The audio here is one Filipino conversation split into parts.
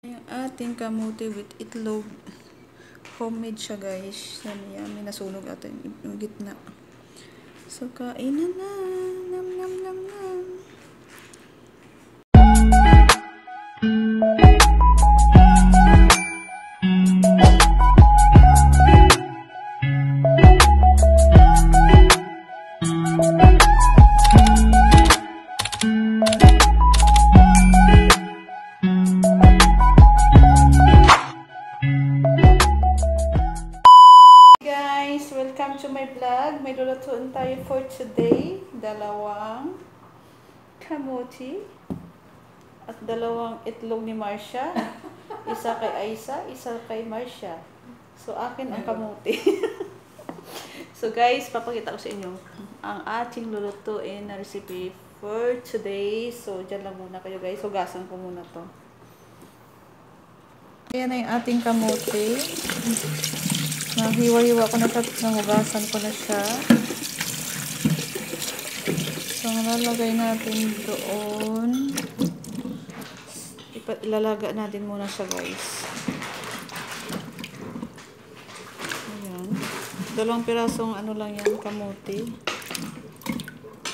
Yung ating kamuti with itlog. Homemade siya guys. Yummy. Nasunog ata yung gitna. So, kainan na. Nam nam nam nam. Welcome to my vlog. May lulutuin tayo for today. Dalawang kamuti at dalawang itlog ni Marcia. Isa kay Aisa, isa kay Marcia. So akin ang kamuti. So guys, papakita ko sa inyo ang ating lulutuin na recipe for today. So dyan lang muna kayo guys. Hugasan ko muna to. Ayan na yung ating kamuti. Nahiwa-hiwa ko na ito. Nahugasan ko na siya. So, nalalagay natin doon. Ilalaga natin muna siya, guys. Ayan. Dalawang pirasong ano lang yan, kamuti.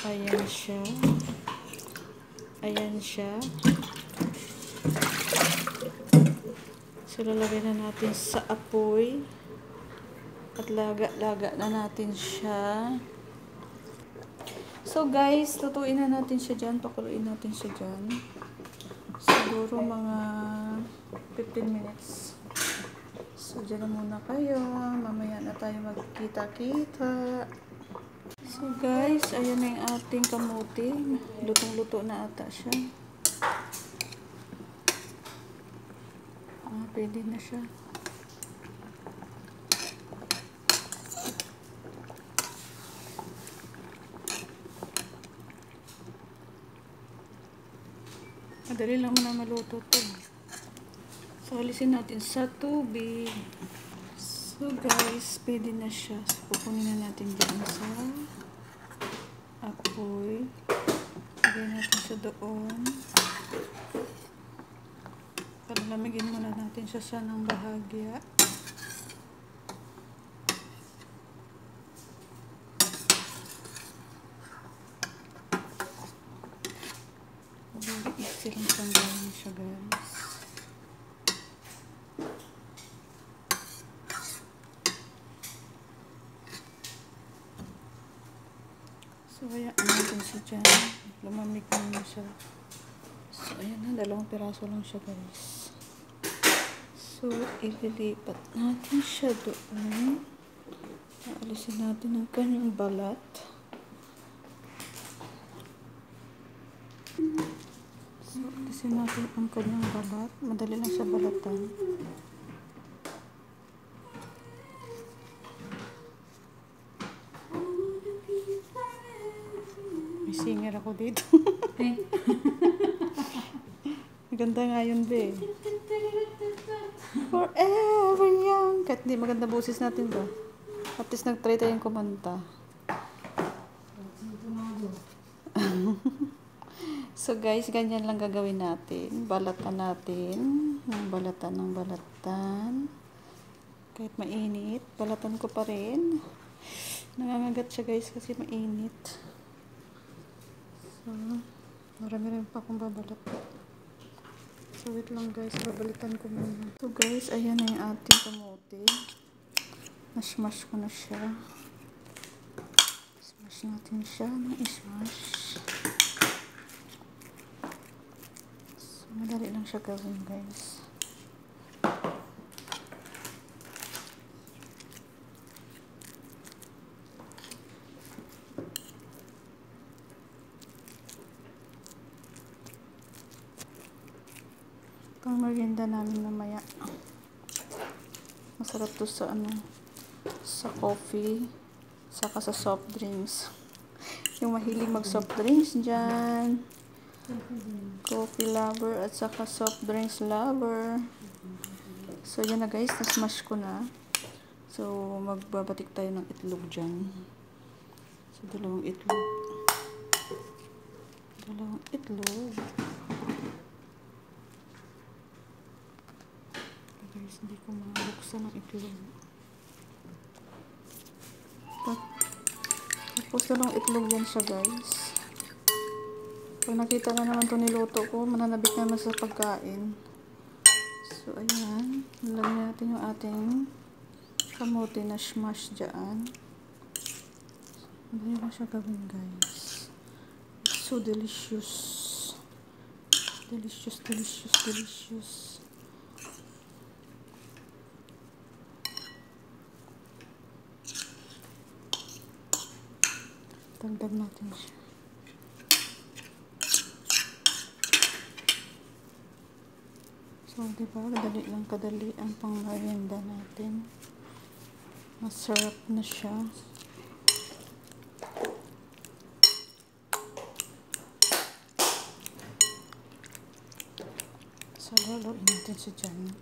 Ayan siya. Ayan siya. So, lalagay na natin sa apoy. At laga-laga na natin siya. So guys, lutuin na natin siya dyan. Pakuluin natin siya dyan. Siguro mga 15 minutes. So dyan na muna kayo. Mamaya na tayo magkita-kita. So guys, ayan na yung ating kamuti. Lutong-luto na ata siya. Pwede na siya. Madali lang muna maluto ito. So, alisin natin sa tubig. So, guys, pwede na siya. So, pupunin na natin dyan sa apoy. Lagyan natin siya doon. Palamigin muna natin siya ng bahagya. Silang tanggalin siya guys. So ayan natin siya dyan. Lumamig na siya. So ayan na, dalawang piraso lang siya guys. So ililipat natin siya doon. Aalisin natin ang kanyang balat. So, alisin natin ang kanyang balat. Madali lang siya balatan. May singer ako dito. Maganda nga yun, be. Forever young. Kahit hindi maganda boses natin ba? At least nag-try tayong kumanta. So guys, ganyan lang gagawin natin. Balatan natin. Balatan ng balatan. Kahit mainit, balatan ko pa rin. Nangangagat siya guys kasi mainit. So, marami rin pa akong babalat. So wait lang guys, babalitan ko muna. So guys, ayan na yung ating kamote. Na-smash ko na siya. Smash natin siya. Na-smash. Madali lang siya gawin guys. Ito ang merienda namin mamaya. Masarap to sa sa coffee, saka sa soft drinks. Yung mahilig mag soft drinks dyan. Coffee lover at saka soft drinks lover. So yan na guys, na-smash ko na. So magbabatik tayo ng itlog dyan. So dalawang itlog. Dalawang itlog. guys. Hindi ko mabuksan ng itlog. Tapos dalawang itlog yan siya guys. Pag nakita na naman ito niluto ko, mananabik naman sa pagkain. So ayan. Nalagyan natin yung ating kamote na smash dyan. Ano ko siya gawin guys. It's so delicious. Delicious, delicious, delicious. Dagdag natin siya. So, diba? Kadali lang kadali ang pang-merienda natin. Masarap na siya. So, luluin natin siya dyan.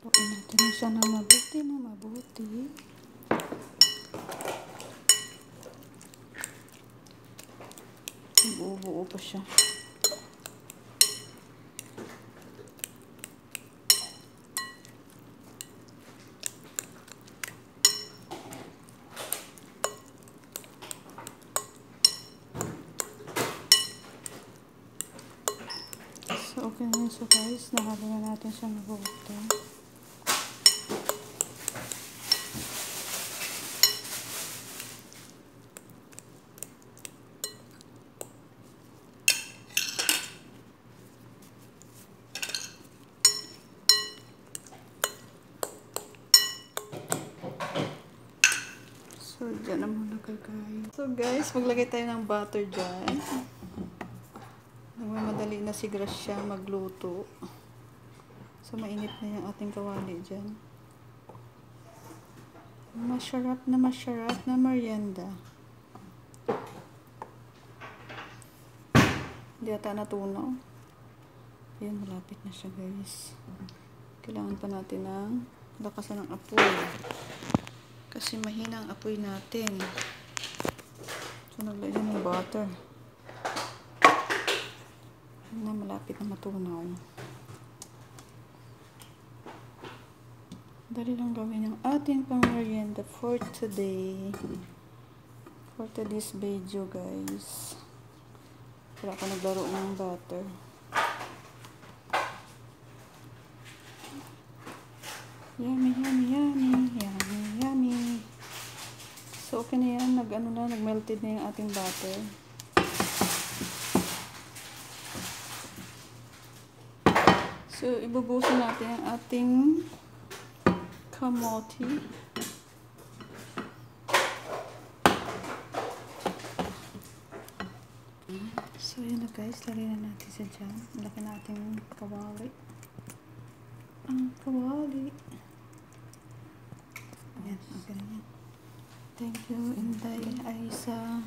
Lutuin natin siya na mabuti na mabuti. Buo-buo pa siya. So, okay na yun. So, guys, nahalo na natin siya mabuti. So, dyan na muna guys. So, guys, maglagay tayo ng butter dyan. Nagmamadali na si Gracia magluto. So, mainit na yung ating kawali dyan. Masarap na merienda. Hindi ata natunaw. Ayan, malapit na siya guys. Kailangan pa natin ng lakasan ng apoy. Kasi mahina ang apoy natin. So, naglagay ng butter. Na malapit na matunaw. Dali lang gawin ang ating pang-merienda for today. For today's video, guys. Wala ka naglaro ng butter. Yummy, yummy, yummy. Yummy, yummy. So, okay na yan. Nag-melted na yung ating butter. So, ibubusin natin ang ating kamote. So, yun na guys. Lagay na natin siya dyan. Lagay natin kawali. Ang kawali. Ayan, okay na yan. Thank you, Inday, Aisa.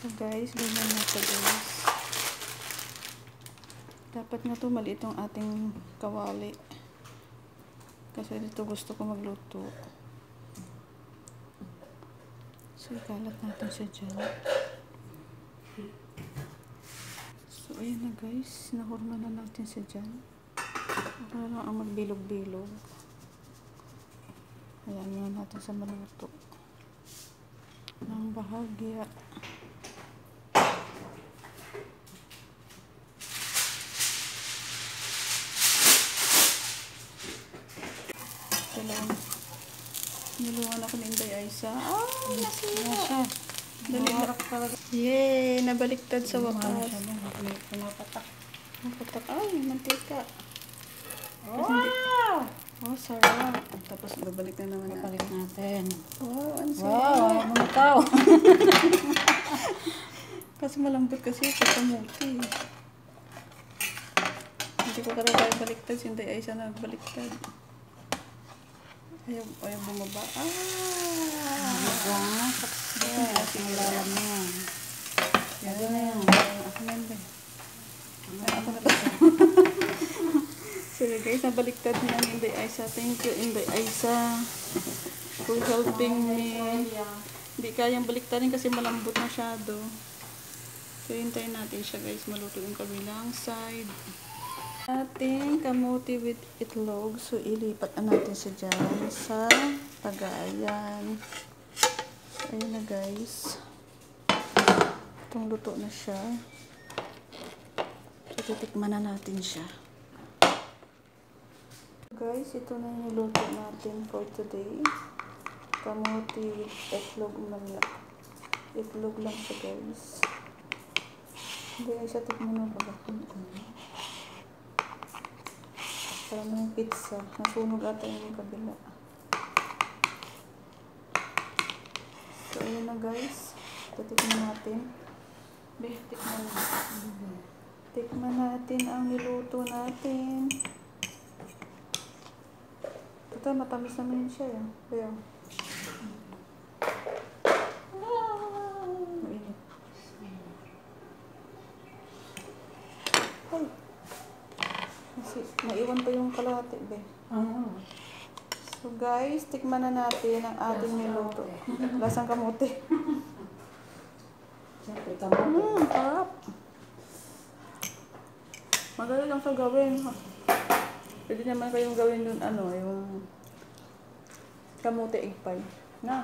So guys, ganyan na ito guys. Dapat nga ito maliit yung ating kawali. Kasi dito gusto ko magluto. So, ikalat natin siya dyan. So, ayan na guys. Nahurma na natin siya dyan. Ako na lang ang magbilog-bilog. Ayan, yan natin sa maluto. Ng bahagya. Nilungan ako ni Inday Aisa. Nasira. Dali na. Yay! Nabaliktad sa wakas. Napatak. Ay, mantika. Wow! Oh, sarap. Tapos babalik na naman. Babalik natin. Wow, ang sarap. Wow, mamataw. Kasi malambot kasi ito kamuti. Hindi ko karabay baliktad. Si Inday Aisa na baliktad. Ayaw bumaba. Wow, success. Ang lalam na yan. Yan na yan. Ako na yun. Ako na to. Sila guys, nabaliktad na ng Inday Aisa. Thank you, Inday Aisa, for helping me. Hindi kayang baliktarin kasi malambot masyado. So, hintayin natin siya guys, maluto yung kabilang side. Ating kamuti with itlog. So, ilipat na natin siya dyan sa pagayan. So, ayun na guys. Itong luto na siya. So, titikman na natin siya. Guys, ito na yung niluto natin for today. Kamuti with itlog mala. Itlog lang siya guys. Hindi ay siya tikman mo ba? Parang yung pizza. Nasunog ata yung kabila. So, ayun na guys. Titikman natin. Tikman natin. Tikman natin ang niluto natin. Ito, matamis naman yun siya. Kaya. Mainit. Ay. Kasi, naiwan pa yung kalahati, be. So, guys, tikman na natin ang ating niluto. Lasang kamote. Siyempre, kamote. Sarap. Madali lang siya gawin. Pwede naman kayong gawin dun, yung kamote egg pie. Na.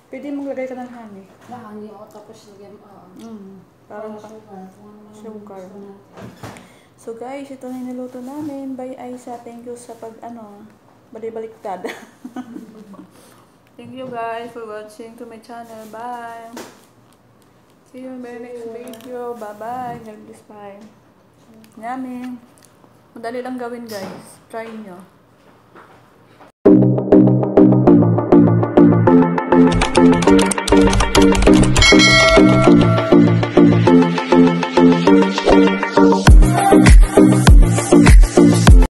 Pwede mong lagay ka ng honey. Honey o tapos lagyan Parang sugar. So guys, ito na yung niluto namin. Bye Aisa. Thank you sa balik-baliktad. Thank you guys for watching to my channel. Bye. See you in my next video. Bye-bye. God bless. Bye. Yummy. Madali lang gawin guys. Try nyo.